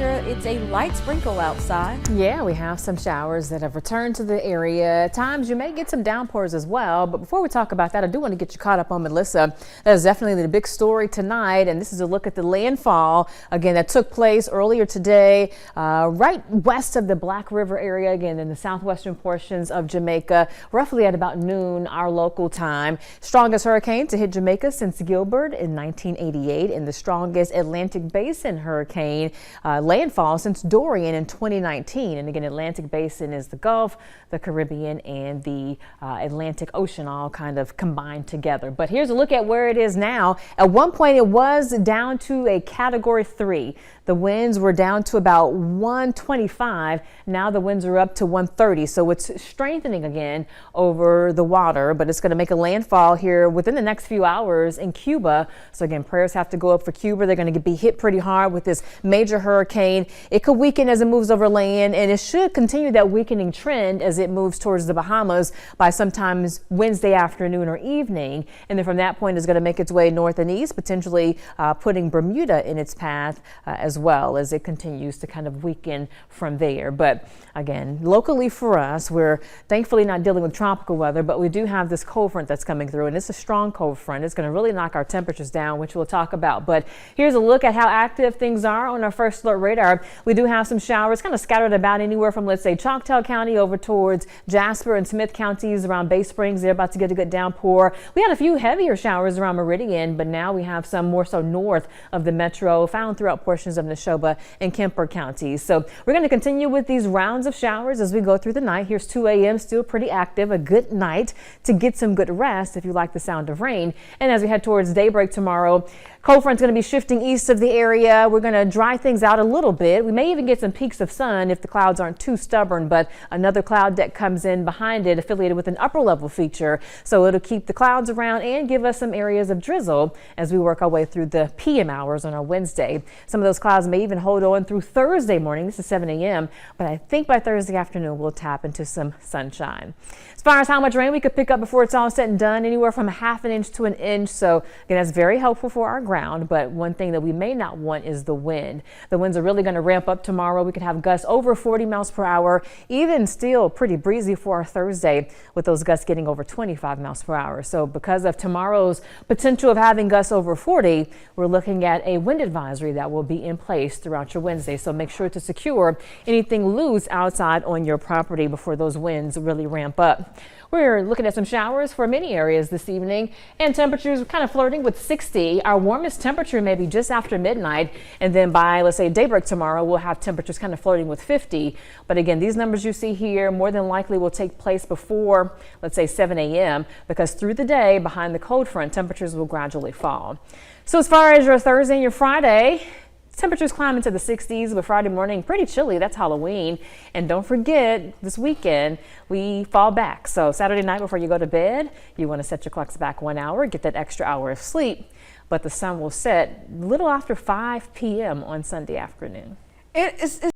Sandra, it's a light sprinkle outside. Yeah, we have some showers that have returned to the area. At times you may get some downpours as well. But before we talk about that, I do want to get you caught up on Melissa. That is definitely the big story tonight. And this is a look at the landfall, again, that took place earlier today, right west of the Black River area, again, in the southwestern portions of Jamaica, roughly at about noon, our local time. Strongest hurricane to hit Jamaica since Gilbert in 1988, and the strongest Atlantic Basin hurricane landfall since Dorian in 2019. And again, Atlantic Basin is the Gulf, the Caribbean, and the Atlantic Ocean all kind of combined together. But here's a look at where it is now. At one point, it was down to a Category 3. The winds were down to about 125. Now the winds are up to 130. So it's strengthening again over the water, but it's going to make a landfall here within the next few hours in Cuba. So again, prayers have to go up for Cuba. They're going to be hit pretty hard with this major hurricane. It could weaken as it moves over land, and it should continue that weakening trend as it moves towards the Bahamas by sometimes Wednesday afternoon or evening. And then from that point, it's going to make its way north and east, potentially putting Bermuda in its path as well as it continues to kind of weaken from there. But again, locally for us, we're thankfully not dealing with tropical weather, but we do have this cold front that's coming through, and it's a strong cold front. It's going to really knock our temperatures down, which we'll talk about. But here's a look at how active things are on our first alert radar. We do have some showers kind of scattered about anywhere from, let's say, Choctaw County over towards Jasper and Smith counties around Bay Springs. They're about to get a good downpour. We had a few heavier showers around Meridian, but now we have some more so north of the metro, found throughout portions of Neshoba and Kemper counties. So we're going to continue with these rounds of showers as we go through the night. Here's 2 a.m. still pretty active. A good night to get some good rest if you like the sound of rain. And as we head towards daybreak tomorrow, cold front's going to be shifting east of the area. We're going to dry things out a little bit. We may even get some peaks of sun if the clouds aren't too stubborn, but another cloud deck comes in behind it, affiliated with an upper level feature. So it'll keep the clouds around and give us some areas of drizzle as we work our way through the PM hours on our Wednesday. Some of those clouds may even hold on through Thursday morning. This is 7 a.m., but I think by Thursday afternoon we'll tap into some sunshine. As far as how much rain we could pick up before it's all said and done, anywhere from a ½ inch to an inch. So again, that's very helpful for our ground, but one thing that we may not want is the wind. The winds are really going to ramp up tomorrow. We could have gusts over 40 miles per hour, even still pretty breezy for our Thursday with those gusts getting over 25 miles per hour. So because of tomorrow's potential of having gusts over 40, we're looking at a wind advisory that will be in place throughout your Wednesday. So make sure to secure anything loose outside on your property before those winds really ramp up. We're looking at some showers for many areas this evening, and temperatures kind of flirting with 60. Our warmest temperature may be just after midnight, and then by, let's say, daybreak tomorrow, we'll have temperatures kind of flirting with 50. But again, these numbers you see here more than likely will take place before, let's say, 7 a.m. because through the day, behind the cold front, temperatures will gradually fall. So as far as your Thursday and your Friday, temperatures climb into the 60s, but Friday morning pretty chilly. That's Halloween. And don't forget, this weekend we fall back. So Saturday night before you go to bed, you want to set your clocks back 1 hour, get that extra hour of sleep. But the sun will set a little after 5 p.m. on Sunday afternoon.